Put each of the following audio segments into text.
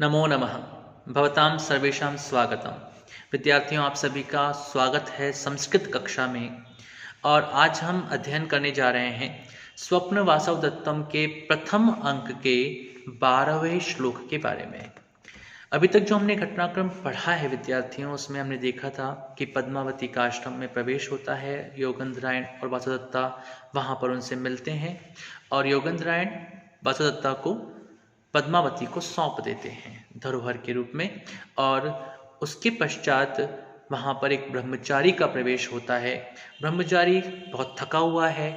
नमो नमः। भवतां सर्वेषां स्वागतम। विद्यार्थियों, आप सभी का स्वागत है संस्कृत कक्षा में। और आज हम अध्ययन करने जा रहे हैं स्वप्न वासवदत्तम के प्रथम अंक के 12वें श्लोक के बारे में। अभी तक जो हमने घटनाक्रम पढ़ा है विद्यार्थियों, उसमें हमने देखा था कि पद्मावती का आश्रम में प्रवेश होता है। योगेंद्रायण और वासवदत्ता वहाँ पर उनसे मिलते हैं और योगेंद्रायण वासवदत्ता को पद्मावती को सौंप देते हैं धरोहर के रूप में। और उसके पश्चात वहाँ पर एक ब्रह्मचारी का प्रवेश होता है। ब्रह्मचारी बहुत थका हुआ है,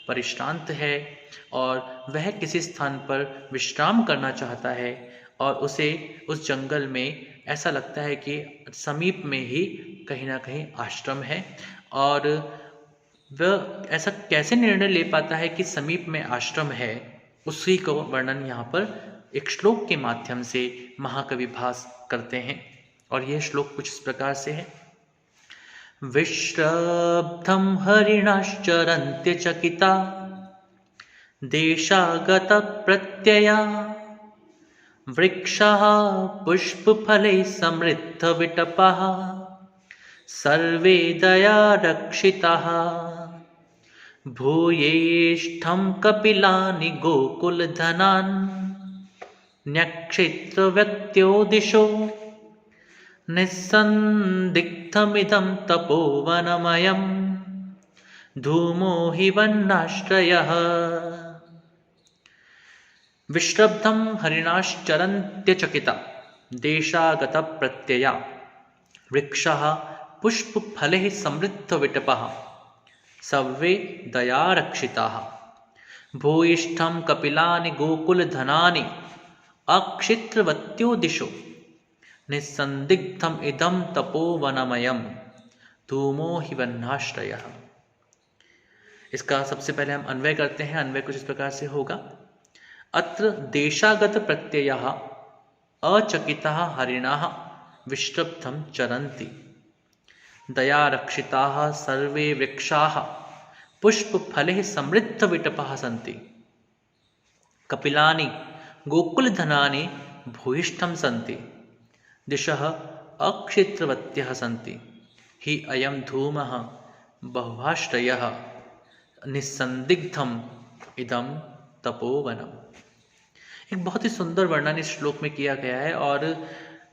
परिश्रांत है और वह किसी स्थान पर विश्राम करना चाहता है और उसे उस जंगल में ऐसा लगता है कि समीप में ही कहीं ना कहीं आश्रम है। और वह ऐसा कैसे निर्णय ले पाता है कि समीप में आश्रम है, उसी को वर्णन यहाँ पर एक श्लोक के माध्यम से महाकवि भास करते हैं। और यह श्लोक कुछ इस प्रकार से है। विश्रब्धम हरिणाश्चरन्त्य चकिता देशागत प्रत्यया वृक्षाः पुष्पफलैः समृद्ध विटपाः सर्वे दया रक्षिताः भूयेष्ठं कपिलानि गोकुलधनान् न्यक्षेत्रव्यक्त्यो दिशो निस्सन्दिग्धमिदं तपोवनमयं धूमो हि वन्नाश्रयः। विश्रब्धं हरिणाश्चरन्त्यचकिता देशागत प्रत्यया वृक्षाः पुष्पफलैः समृद्धविटपाः सर्वे दया रक्षिताः भूयिष्ठं कपिलानि गोकुलधनानि अक्षित्रवत्यो दिशो निस्सन्दिग्धम इदं तपोवनमयं धूमो हि वह्नाश्रयः। इसका सबसे पहले हम अन्वय करते हैं। अन्वय कुछ इस प्रकार से होगा। अत्र देशागत प्रत्ययः अचकिताः हरिणाः विश्रब्धं चरन्ति दया रक्षिताः सर्वे वृक्षाः पुष्पफलैः समृद्धविटपाः सन्ति कपिलानि गोकुलधनानि भूयिष्ठं सन्ति दिशः अक्षेत्रवत्यः सन्ति हि अयं धूमः बहुभाश्रयः निस्सन्दिग्धम इदं तपोवनम। एक बहुत ही सुंदर वर्णन इस श्लोक में किया गया है। और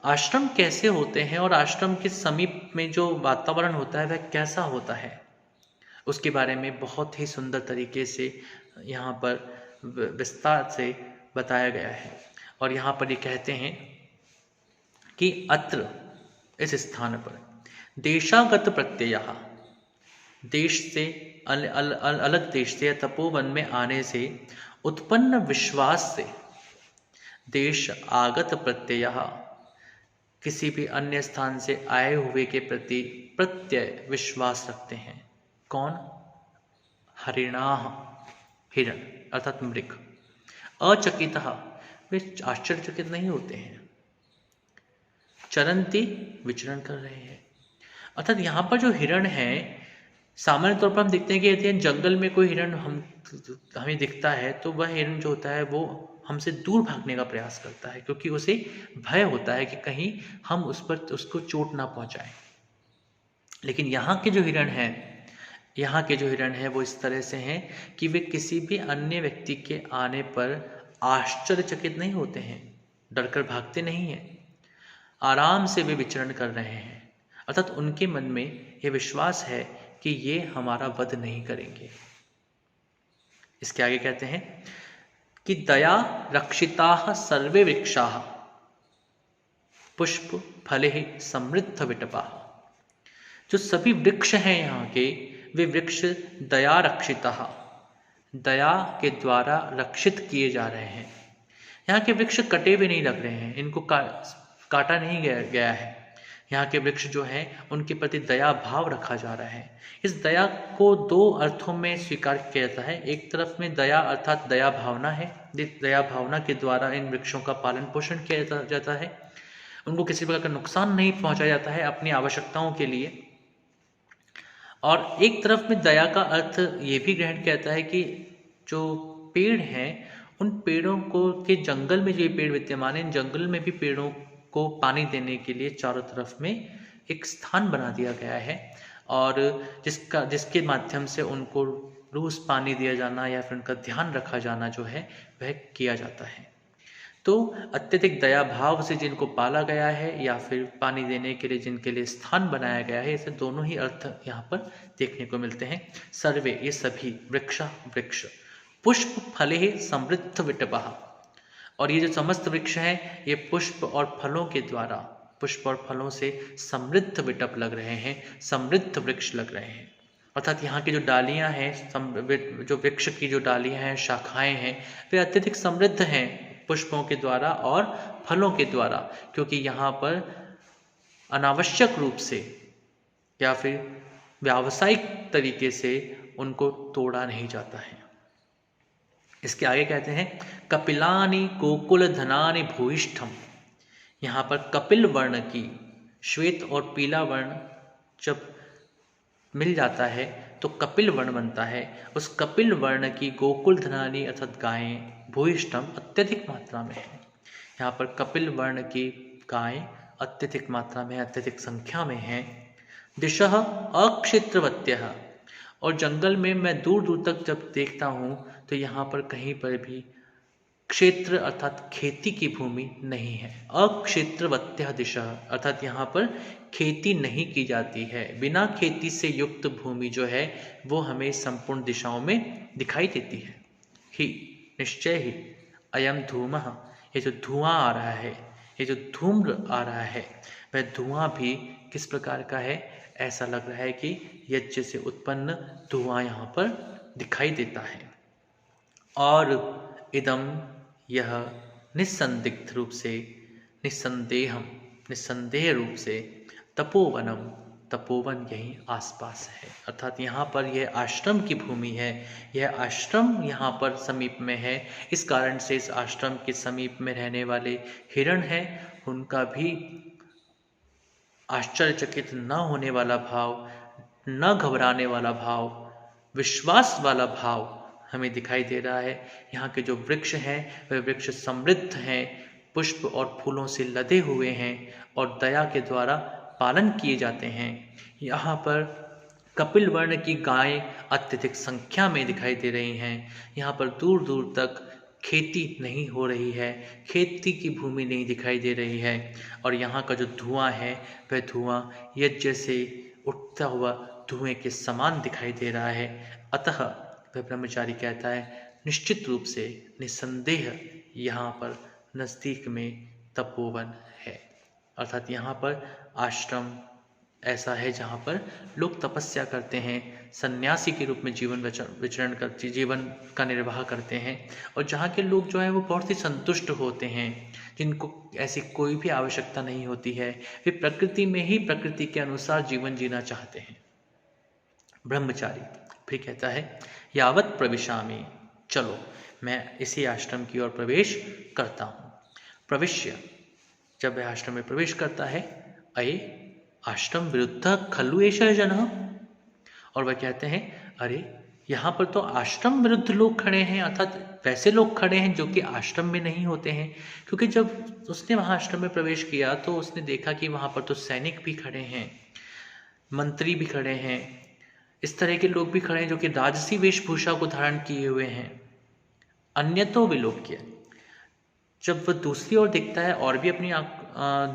आश्रम कैसे होते हैं और आश्रम के समीप में जो वातावरण होता है वह कैसा होता है, उसके बारे में बहुत ही सुंदर तरीके से यहाँ पर विस्तार से बताया गया है। और यहाँ पर ये कहते हैं कि अत्र इस स्थान पर देशागत प्रत्ययः, देश से अलग देश से या तपोवन में आने से उत्पन्न विश्वास से देश आगत प्रत्ययः, किसी भी अन्य स्थान से आए हुए के प्रति प्रत्यय विश्वास रखते हैं। कौन? हरिणाः, हिरण अर्थात मृग। अचकितः, वे आश्चर्यचकित नहीं होते हैं। चरंती, विचरण कर रहे हैं। अर्थात यहाँ पर जो हिरण है, सामान्य तौर पर हम देखते हैं कि यदि जंगल में कोई हिरण हमें दिखता है तो वह हिरण जो होता है वो हमसे दूर भागने का प्रयास करता है, क्योंकि उसे भय होता है कि कहीं हम उसको चोट ना पहुंचाएं। लेकिन यहाँ के जो हिरण हैं वो इस तरह से हैं कि वे किसी भी अन्य व्यक्ति के आने पर आश्चर्यचकित नहीं होते हैं, डरकर भागते नहीं हैं, आराम से वे विचरण कर रहे हैं। अर्थात उनके मन में यह विश्वास है कि ये हमारा वध नहीं करेंगे। इसके आगे कहते हैं कि दया रक्षिताः सर्वे वृक्षाः पुष्प फलैः समृद्ध विटपाः। जो सभी वृक्ष हैं यहाँ के, वे वृक्ष दया रक्षिताः, दया के द्वारा रक्षित किए जा रहे हैं। यहाँ के वृक्ष कटे हुए नहीं लग रहे हैं, इनको काटा नहीं गया है। यहाँ के वृक्ष जो हैं उनके प्रति दया भाव रखा जा रहा है। इस दया को दो अर्थों में स्वीकार किया जाता है। एक तरफ में दया अर्थात दया भावना है, दया भावना के द्वारा इन वृक्षों का पालन पोषण किया जाता है, उनको किसी प्रकार का नुकसान नहीं पहुंचाया जाता है अपनी आवश्यकताओं के लिए। और एक तरफ में दया का अर्थ ये भी ग्रहण किया जाता है कि जो पेड़ हैं उन पेड़ों को के जंगल में जो ये पेड़ विद्यमान है, इन जंगल में भी पेड़ों को पानी देने के लिए चारों तरफ में एक स्थान बना दिया गया है, और जिसके माध्यम से उनको रोज पानी दिया जाना या फिर उनका ध्यान रखा जाना जो है वह किया जाता है। तो अत्यधिक दया भाव से जिनको पाला गया है या फिर पानी देने के लिए जिनके लिए स्थान बनाया गया है, ऐसे दोनों ही अर्थ यहाँ पर देखने को मिलते हैं। सर्वे, ये सभी, वृक्षा वृक्ष, पुष्प फले समृद्ध विटपः, और ये जो समस्त वृक्ष हैं ये पुष्प और फलों के द्वारा, पुष्प और फलों से समृद्ध विटप लग रहे हैं, समृद्ध वृक्ष लग रहे हैं। अर्थात यहाँ की जो डालियाँ हैं, जो वृक्ष की जो डालियाँ हैं, शाखाएं हैं, वे अत्यधिक समृद्ध हैं पुष्पों के द्वारा और फलों के द्वारा, क्योंकि यहाँ पर अनावश्यक रूप से या फिर व्यावसायिक तरीके से उनको तोड़ा नहीं जाता है। इसके आगे कहते हैं कपिलानि गोकुल धनानि भूयिष्ठम। यहाँ पर कपिल वर्ण की, श्वेत और पीला वर्ण जब मिल जाता है तो कपिल वर्ण बनता है। उस कपिल वर्ण की गोकुल धनानि अर्थात गायें भूयिष्ठम अत्यधिक मात्रा में है। यहाँ पर कपिल वर्ण की गायें अत्यधिक मात्रा में, अत्यधिक संख्या में हैं। दिशः अक्षेत्रवत्यः, और जंगल में मैं दूर दूर तक जब देखता हूँ तो यहाँ पर कहीं पर भी क्षेत्र अर्थात खेती की भूमि नहीं है। अक्षेत्रवत्यः दिशः अर्थात यहाँ पर खेती नहीं की जाती है। बिना खेती से युक्त भूमि जो है वो हमें संपूर्ण दिशाओं में दिखाई देती है। ही निश्चय ही अयम धूमः, ये जो धुआं आ रहा है, ये जो धूम्र आ रहा है, वह धुआं भी किस प्रकार का है? ऐसा लग रहा है कि यज्ञ से उत्पन्न धुआं यहाँ पर दिखाई देता है। और इदम, यह निस्संदिग्ध रूप से, निस्संदेह रूप से, तपोवनम, तपोवन यहीं आसपास है। अर्थात यहाँ पर यह आश्रम की भूमि है, यह आश्रम यहाँ पर समीप में है। इस कारण से इस आश्रम के समीप में रहने वाले हिरण हैं, उनका भी आश्चर्यचकित न होने वाला भाव, न घबराने वाला भाव, विश्वास वाला भाव हमें दिखाई दे रहा है। यहाँ के जो वृक्ष हैं वह वृक्ष समृद्ध हैं, पुष्प और फूलों से लदे हुए हैं और दया के द्वारा पालन किए जाते हैं। यहाँ पर कपिल वर्ण की गायें अत्यधिक संख्या में दिखाई दे रही हैं। यहाँ पर दूर दूर तक खेती नहीं हो रही है, खेती की भूमि नहीं दिखाई दे रही है। और यहाँ का जो धुआं है वह धुआं यज्ञ से उठता हुआ धुएं के समान दिखाई दे रहा है। अतः वह ब्रह्मचारी कहता है निश्चित रूप से, निस्संदेह यहाँ पर नज़दीक में तपोवन है। अर्थात यहाँ पर आश्रम ऐसा है जहाँ पर लोग तपस्या करते हैं, सन्यासी के रूप में विचरण करते, जीवन का निर्वाह करते हैं, और जहाँ के लोग जो हैं वो बहुत ही संतुष्ट होते हैं, जिनको ऐसी कोई भी आवश्यकता नहीं होती है। वे प्रकृति में ही, प्रकृति के अनुसार जीवन जीना चाहते हैं। ब्रह्मचारी फिर कहता है यावत प्रविशामि, चलो मैं इसी आश्रम की ओर प्रवेश करता हूँ। प्रविश्य, जब वह आश्रम में प्रवेश करता है, अये आश्रम विरुद्ध खलु एषः जनः, और वह कहते हैं अरे यहाँ पर तो आश्रम विरुद्ध लोग खड़े हैं, अर्थात वैसे लोग खड़े हैं जो कि आश्रम में नहीं होते हैं। क्योंकि जब उसने वहाँ आश्रम में प्रवेश किया तो उसने देखा कि वहाँ पर तो सैनिक भी खड़े हैं, मंत्री भी खड़े हैं, इस तरह के लोग भी खड़े हैं जो कि राजसी वेशभूषा को धारण किए हुए हैं, अन्यतो विलोक्य। जब वह दूसरी ओर देखता है और भी अपनी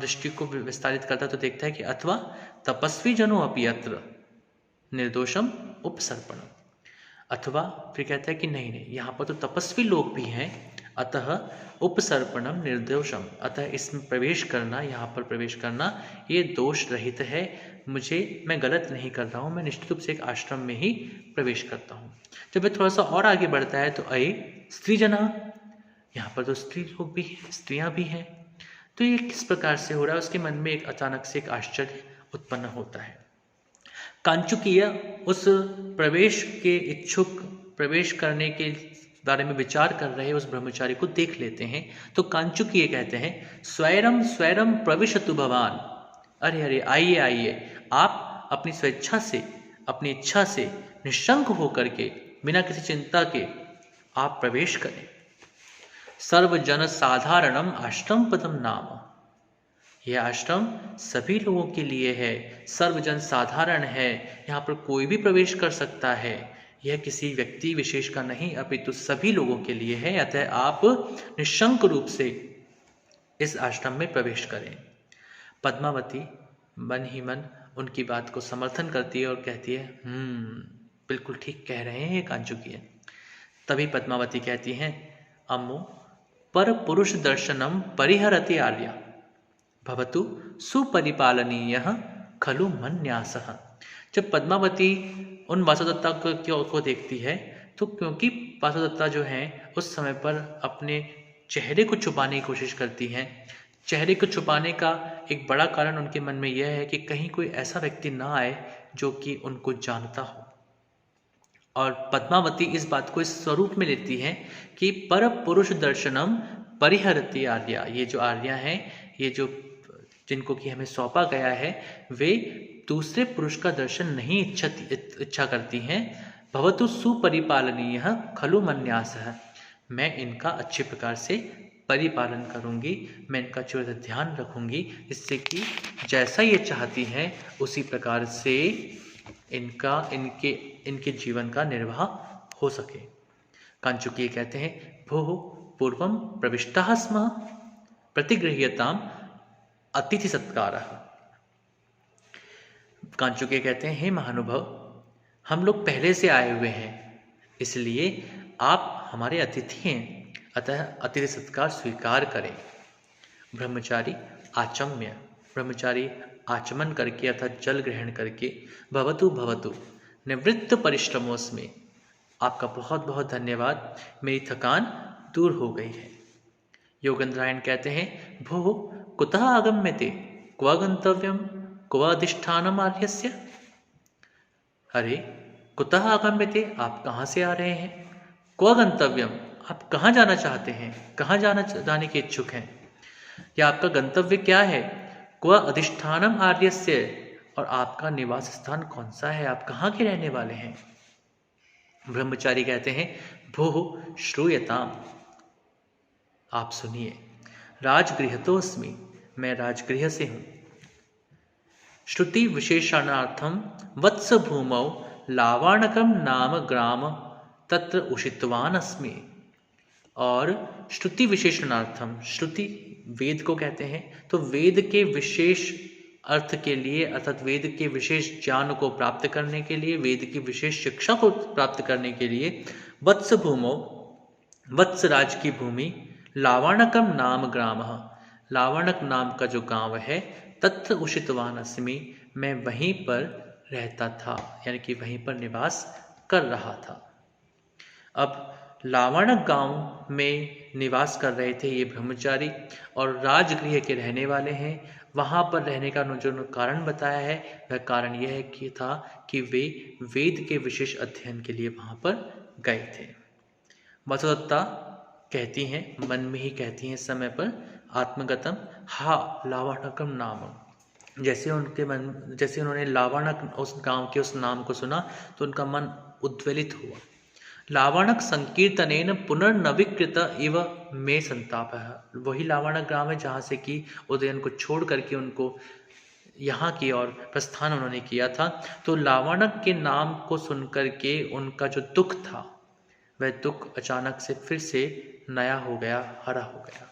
दृष्टि को विस्तारित करता है तो देखता है कि अथवा तपस्वी जनो अपि अत्र निर्दोषम उपसर्पणम, अथवा फिर कहता है कि नहीं नहीं, यहाँ पर तो तपस्वी लोग भी हैं, अतः उपसर्पणम निर्दोषम, अतः इसमें प्रवेश करना, यहाँ पर प्रवेश करना ये दोष रहित है, मैं गलत नहीं कर रहा हूँ, मैं निश्चित रूप से एक आश्रम में ही प्रवेश करता हूँ। जब वह थोड़ा सा और आगे बढ़ता है तो अये स्त्री जना, यहाँ पर तो स्त्री लोग भी हैं, स्त्रियाँ भी हैं। तो ये किस प्रकार से हो रहा है? उसके मन में एक अचानक से एक आश्चर्य उत्पन्न होता है। कांचुकीय उस प्रवेश के इच्छुक, प्रवेश करने के बारे में विचार कर रहे उस ब्रह्मचारी को देख लेते हैं। तो कांचुकीय कहते हैं स्वैरम स्वैरम प्रविशतु भवान, अरे अरे आइए आइए, आप अपनी स्वेच्छा से, अपनी इच्छा से निशंक होकर के, बिना किसी चिंता के आप प्रवेश करें। सर्वजन साधारणम आश्रम पदम नाम। यह आश्रम सभी लोगों के लिए है, सर्वजन साधारण है, यहाँ पर कोई भी प्रवेश कर सकता है। यह किसी व्यक्ति विशेष का नहीं अपितु सभी लोगों के लिए है। अतः आप निशंक रूप से इस आश्रम में प्रवेश करें। पद्मावती मन ही मन उनकी बात को समर्थन करती है और कहती है, बिल्कुल ठीक कह रहे हैं कांचुकी। तभी पद्मावती कहती हैं, अम्मो पर पुरुष दर्शनम परिहरति आर्य भवतु सुपरिपालनीय खलु मन्यासः। जब पद्मावती उन वासुदत्ता को देखती है तो क्योंकि वासुदत्ता जो है उस समय पर अपने चेहरे को छुपाने की कोशिश करती हैं, चेहरे को छुपाने का एक बड़ा कारण उनके मन में यह है कि कहीं कोई ऐसा व्यक्ति ना आए जो कि उनको जानता हो। और पद्मावती इस बात को इस स्वरूप में लेती है कि पर पुरुष दर्शनम परिहरति आर्या। ये जो आर्या हैं, ये जो जिनको कि हमें सौंपा गया है, वे दूसरे पुरुष का दर्शन नहीं इच्छा करती हैं। भवतु सुपरिपालनीय खलु मन्यासः। मैं इनका अच्छे प्रकार से परिपालन करूंगी, मैं इनका अच्छे से ध्यान रखूंगी, जिससे कि जैसा ये चाहती हैं उसी प्रकार से इनके जीवन का निर्वाह हो सके। कांचुकी कहते हैं, भोः पूर्वं प्रविष्टाः स्मः प्रतिगृह्यताम् अतिथि सत्कारः। कांचुकी कहते हैं, हे महानुभाव, हम लोग पहले से आए हुए हैं, इसलिए आप हमारे अतिथि हैं, अतः अतिथि सत्कार स्वीकार करें। ब्रह्मचारी आचम्य, ब्रह्मचारी आचमन करके अर्थात जल ग्रहण करके, भवतु भवतु निवृत्त परिश्रमोस्मि, आपका बहुत बहुत धन्यवाद, मेरी थकान दूर हो गई है। योगेंद्रायण कहते हैं, भोः कुतः आगम्यते क्व गंतव्यम क्व अधिष्ठानम आर्यस्य। अरे कुतः आगम्यते, आप कहाँ से आ रहे हैं, क्व गंतव्यम, आप कहाँ जाना चाहते हैं, कहाँ जाने के इच्छुक हैं, या आपका गंतव्य क्या है, क्व अधिष्ठानम आर्यस्य, और आपका निवास स्थान कौन सा है, आप कहाँ के रहने वाले हैं। ब्रह्मचारी कहते हैं, भोः श्रूयताम, आप सुनिए, राजगृहतोस्मि, मैं राजगृह से हूं। श्रुति विशेषणार्थम वत्स भूमौ लावाणकम नाम ग्राम तत्र उषितवान अस्मि। और श्रुति विशेषणार्थम, श्रुति वेद को कहते हैं, तो वेद के विशेष अर्थ के लिए अर्थात वेद के विशेष ज्ञान को प्राप्त करने के लिए, वेद की विशेष शिक्षा को प्राप्त करने के लिए, वत्स भूमौ, वत्स राज की भूमि, लावाणकम नाम ग्राम, लावाणक नाम का जो गांव है, तत्र उषितवान अस्मि, मैं वहीं पर रहता था, यानी कि वहीं पर निवास कर रहा था। अब लावाणक गांव में निवास कर रहे थे ये ब्रह्मचारी और राजगृह के रहने वाले हैं। वहाँ पर रहने का जो कारण बताया है वह कारण यह है कि था कि वे वेद के विशेष अध्ययन के लिए वहाँ पर गए थे। वासुदत्ता कहती हैं, मन में ही कहती हैं इस समय पर, आत्मगतम हा लावाणकम नाम। जैसे उन्होंने लावाणक उस गांव के उस नाम को सुना तो उनका मन उद्वेलित हुआ। लावाणक संकीर्तनेन पुनर्नवीकृत इव मे संताप है। वही लावाणक ग्राम है जहाँ से कि उदयन को छोड़ करके उनको यहाँ की ओर प्रस्थान उन्होंने किया था। तो लावाणक के नाम को सुनकर के उनका जो दुख था वह दुख अचानक से फिर से नया हो गया, हरा हो गया।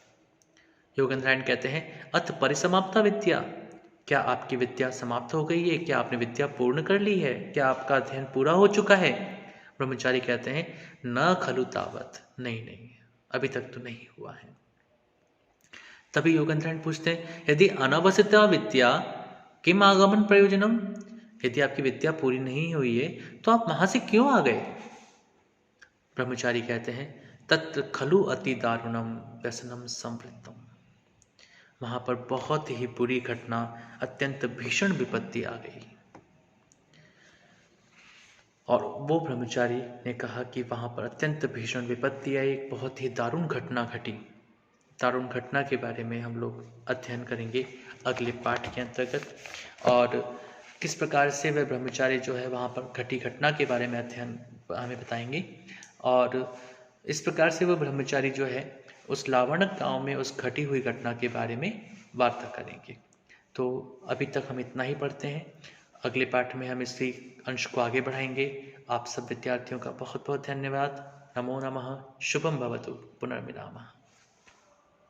योगेंद्रायण कहते हैं, अथ परिसमाप्ता विद्या, क्या आपकी विद्या समाप्त हो गई है, क्या आपने विद्या पूर्ण कर ली है, क्या आपका अध्ययन पूरा हो चुका है। ब्रह्मचारी कहते हैं, न खलु तावत, नहीं, अभी तक तो नहीं हुआ है। तभी योगेंद्रायण पूछते हैं, यदि अनवसिता विद्या किम आगमन प्रयोजनम, यदि आपकी विद्या पूरी नहीं हुई है तो आप वहां से क्यों आ गए। ब्रह्मचारी कहते हैं, तत्र खलु अति दारुणम व्यसनम संवृत्तम, वहां पर बहुत ही बुरी घटना, अत्यंत भीषण विपत्ति आ गई। और वो ब्रह्मचारी ने कहा कि वहां पर अत्यंत भीषण विपत्ति आई, एक बहुत ही दारुण घटना घटी। दारुण घटना के बारे में हम लोग अध्ययन करेंगे अगले पाठ के अंतर्गत, और किस प्रकार से वह ब्रह्मचारी जो है वहाँ पर घटी घटना के बारे में अध्ययन हमें बताएंगे। और इस प्रकार से वह ब्रह्मचारी जो है उस लावणक गांव में उस घटी हुई घटना के बारे में वार्ता करेंगे। तो अभी तक हम इतना ही पढ़ते हैं। अगले पाठ में हम इसी अंश को आगे बढ़ाएंगे। आप सब विद्यार्थियों का बहुत बहुत धन्यवाद। नमो नमः। शुभम भवतु। पुनर्मिलामः।